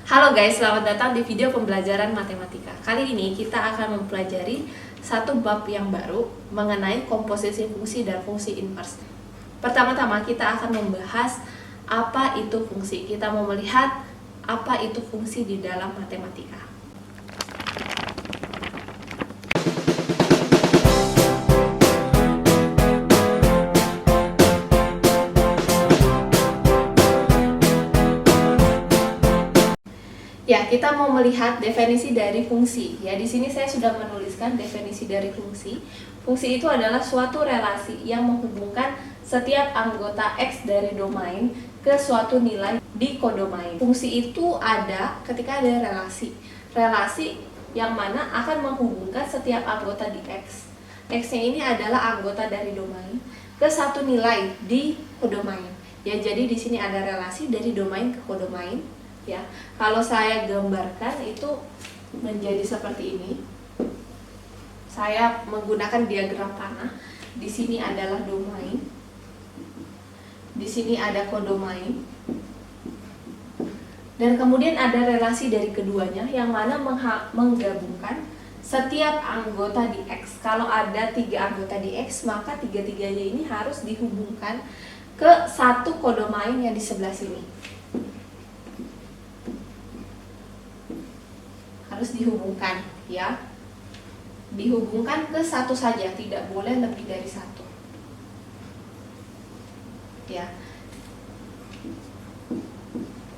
Halo guys, selamat datang di video pembelajaran matematika. Kali ini kita akan mempelajari satu bab yang baru mengenai komposisi fungsi dan fungsi invers. Pertama-tama kita akan membahas apa itu fungsi. Kita mau melihat apa itu fungsi di dalam matematika. Ya, kita mau melihat definisi dari fungsi. Ya, di sini saya sudah menuliskan definisi dari fungsi. Fungsi itu adalah suatu relasi yang menghubungkan setiap anggota X dari domain ke suatu nilai di kodomain. Fungsi itu ada ketika ada relasi. Relasi yang mana akan menghubungkan setiap anggota di X. X-nya ini adalah anggota dari domain ke satu nilai di kodomain. Ya, jadi di sini ada relasi dari domain ke kodomain. Ya, kalau saya gambarkan itu menjadi seperti ini. Saya menggunakan diagram panah. Di sini adalah domain. Di sini ada kodomain. Dan kemudian ada relasi dari keduanya yang mana menggabungkan setiap anggota di X. Kalau ada 3 anggota di X, maka tiga-tiganya ini harus dihubungkan ke satu kodomain yang di sebelah sini. Harus dihubungkan, ya, dihubungkan ke satu saja, tidak boleh lebih dari satu, ya.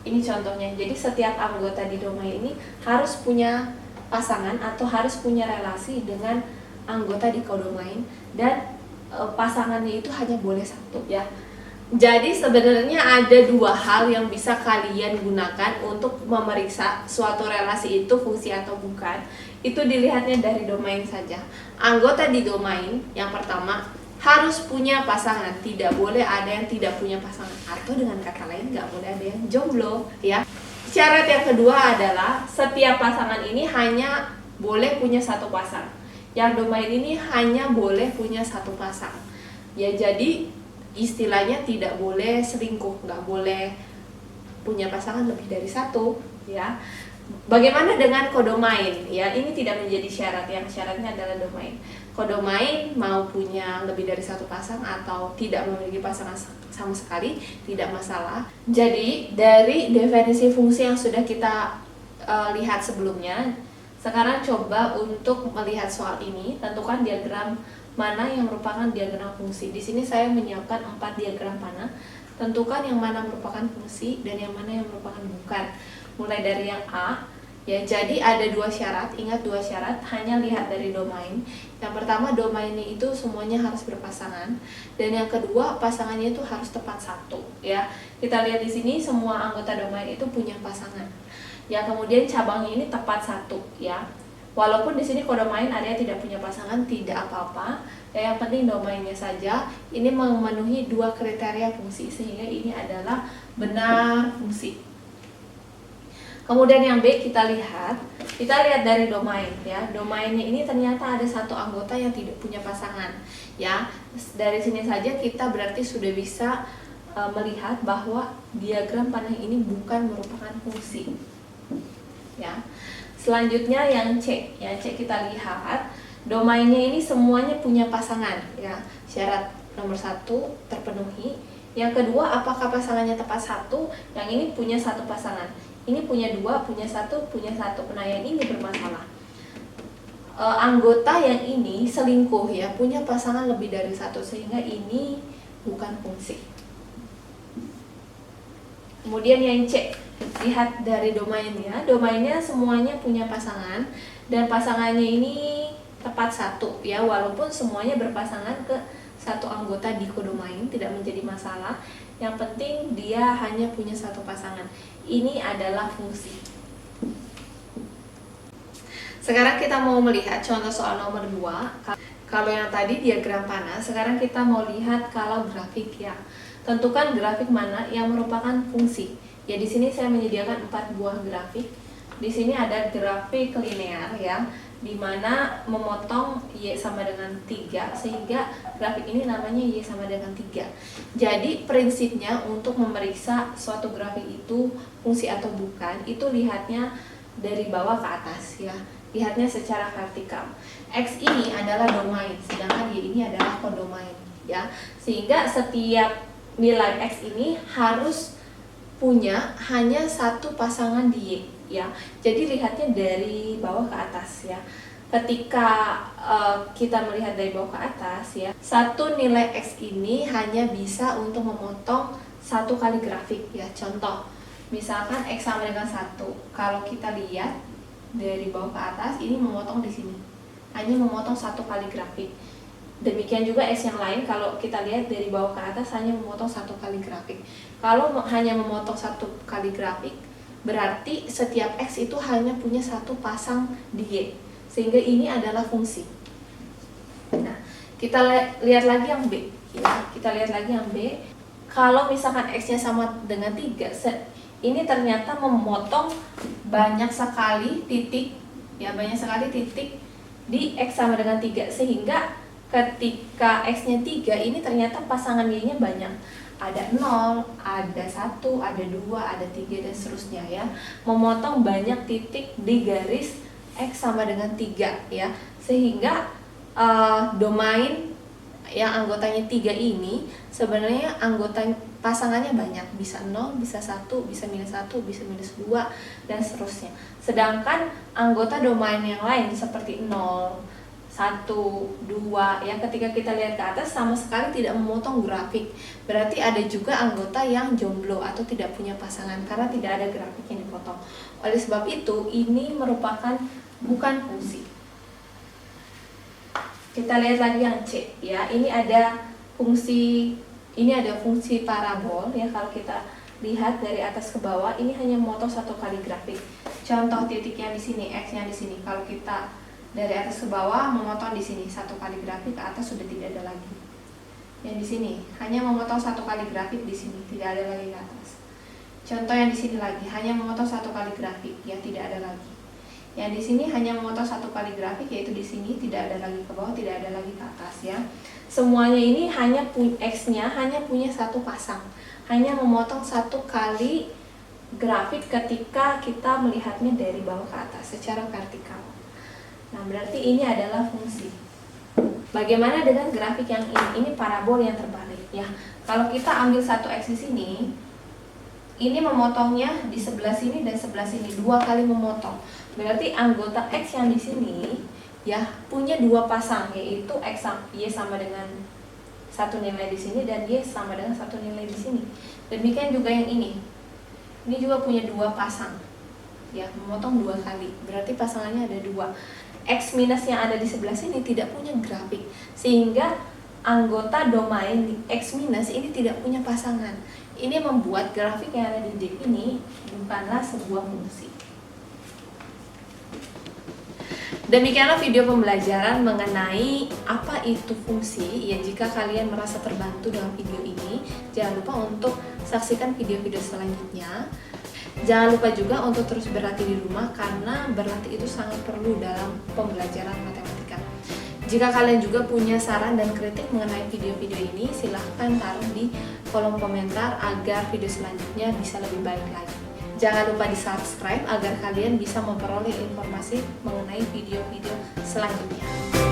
Ini contohnya. Jadi setiap anggota di domain ini harus punya pasangan atau harus punya relasi dengan anggota di kodomain, dan pasangannya itu hanya boleh satu, ya. Jadi sebenarnya ada 2 hal yang bisa kalian gunakan untuk memeriksa suatu relasi itu fungsi atau bukan. Itu dilihatnya dari domain saja. Anggota di domain yang pertama harus punya pasangan, tidak boleh ada yang tidak punya pasangan, atau dengan kata lain nggak boleh ada yang jomblo, ya. Syarat yang kedua adalah setiap pasangan ini hanya boleh punya satu pasang. Yang domain ini hanya boleh punya satu pasang. Ya, jadi istilahnya tidak boleh selingkuh, nggak boleh punya pasangan lebih dari satu, ya. Bagaimana dengan kodomain? Ya, ini tidak menjadi syarat. Yang syaratnya adalah domain. Kodomain mau punya lebih dari satu pasang atau tidak memiliki pasangan sama sekali, tidak masalah. Jadi dari definisi fungsi yang sudah kita lihat sebelumnya, sekarang coba untuk melihat soal ini. Tentukan diagram mana yang merupakan diagram fungsi. Di sini saya menyiapkan 4 diagram panah. Tentukan yang mana merupakan fungsi dan yang mana yang merupakan bukan. Mulai dari yang A, ya, jadi ada 2 syarat. Ingat 2 syarat, hanya lihat dari domain. Yang pertama, domainnya itu semuanya harus berpasangan, dan yang kedua, pasangannya itu harus tepat satu, ya. Kita lihat di sini semua anggota domain itu punya pasangan. Ya, kemudian cabangnya ini tepat satu, ya. Walaupun di sini kodomain ada yang tidak punya pasangan, tidak apa-apa. Ya, yang penting domainnya saja ini memenuhi 2 kriteria fungsi, sehingga ini adalah benar fungsi. Kemudian yang B kita lihat dari domain, ya. Domainnya ini ternyata ada satu anggota yang tidak punya pasangan, ya. Dari sini saja kita berarti sudah bisa melihat bahwa diagram panah ini bukan merupakan fungsi, ya. Selanjutnya yang C, kita lihat domainnya ini semuanya punya pasangan, ya. Syarat nomor 1 terpenuhi. Yang kedua, apakah pasangannya tepat satu? Yang ini punya satu pasangan, ini punya 2, punya 1, punya 1. Nah, yang ini bermasalah. Anggota yang ini selingkuh, ya, punya pasangan lebih dari 1, sehingga ini bukan fungsi. Kemudian yang C, lihat dari domainnya. Domainnya semuanya punya pasangan, dan pasangannya ini tepat satu, ya. Walaupun semuanya berpasangan ke satu anggota di kodomain, tidak menjadi masalah. Yang penting dia hanya punya satu pasangan. Ini adalah fungsi. Sekarang kita mau melihat contoh soal nomor 2. Kalau yang tadi diagram panah, sekarang kita mau lihat kalau grafik, ya. Tentukan grafik mana yang merupakan fungsi. Ya, di sini saya menyediakan 4 buah grafik. di sini ada grafik linear ya, dimana memotong Y sama dengan 3, sehingga grafik ini namanya Y sama dengan 3. Jadi prinsipnya untuk memeriksa suatu grafik itu fungsi atau bukan, itu lihatnya dari bawah ke atas ya, lihatnya secara vertikal. X ini adalah domain, sedangkan Y ini adalah kodomain ya, sehingga setiap nilai X ini harus punya hanya satu pasangan di Y ya. Jadi lihatnya dari bawah ke atas ya. Ketika kita melihat dari bawah ke atas ya, satu nilai X ini hanya bisa untuk memotong satu kali grafik ya. Contoh, misalkan X sama dengan 1. Kalau kita lihat dari bawah ke atas, ini memotong di sini, hanya memotong satu kali grafik. Demikian juga X yang lain, kalau kita lihat dari bawah ke atas hanya memotong satu kali grafik. Kalau hanya memotong satu kali grafik, berarti setiap X itu hanya punya satu pasang di Y, sehingga ini adalah fungsi. Nah, kita lihat lagi yang B ya. Kita lihat lagi yang B. Kalau misalkan X-nya sama dengan 3, ini ternyata memotong banyak sekali titik ya, banyak sekali titik di X sama dengan 3, sehingga ketika X-nya 3, ini ternyata pasangan Y-nya banyak. Ada 0, ada 1, ada 2, ada 3, dan seterusnya ya. Memotong banyak titik di garis X sama dengan 3 ya. Sehingga domain yang anggotanya 3 ini sebenarnya pasangannya banyak. Bisa 0, bisa 1, bisa minus 1, bisa minus 2, dan seterusnya. Sedangkan anggota domain yang lain seperti 0, 1, 2 ya, ketika kita lihat ke atas sama sekali tidak memotong grafik. Berarti ada juga anggota yang jomblo atau tidak punya pasangan karena tidak ada grafik yang dipotong. Oleh sebab itu, ini merupakan bukan fungsi. Kita lihat lagi yang C ya. Ini ada fungsi parabol ya. Kalau kita lihat dari atas ke bawah, ini hanya memotong satu kali grafik. Contoh titiknya di sini, X-nya di sini. Kalau kita dari atas ke bawah memotong di sini satu kali grafik, ke atas sudah tidak ada lagi. Yang di sini hanya memotong satu kali grafik, di sini tidak ada lagi ke atas. Contoh yang di sini lagi hanya memotong satu kali grafik, ya tidak ada lagi. Yang di sini hanya memotong satu kali grafik, yaitu di sini tidak ada lagi ke bawah, tidak ada lagi ke atas ya. Semuanya ini hanya X-nya hanya punya satu pasang, hanya memotong satu kali grafik ketika kita melihatnya dari bawah ke atas secara vertikal. Nah, berarti ini adalah fungsi. Bagaimana dengan grafik yang ini? Ini parabol yang terbalik ya. Kalau kita ambil satu X di sini, ini memotongnya di sebelah sini dan sebelah sini, dua kali memotong. Berarti anggota X yang di sini ya punya dua pasang, yaitu Y sama dengan satu nilai di sini dan Y sama dengan satu nilai di sini. Demikian juga yang ini. Ini juga punya dua pasang. Ya, memotong dua kali. Berarti pasangannya ada dua. X minus yang ada di sebelah sini tidak punya grafik, sehingga anggota domain X minus ini tidak punya pasangan. Ini membuat grafik yang ada di D ini bukanlah sebuah fungsi. Demikianlah video pembelajaran mengenai apa itu fungsi. Ya, jika kalian merasa terbantu dengan video ini, jangan lupa untuk saksikan video-video selanjutnya. Jangan lupa juga untuk terus berlatih di rumah, karena berlatih itu sangat perlu dalam pembelajaran matematika. Jika kalian juga punya saran dan kritik mengenai video-video ini, silahkan taruh di kolom komentar agar video selanjutnya bisa lebih baik lagi. Jangan lupa di subscribe agar kalian bisa memperoleh informasi mengenai video-video selanjutnya.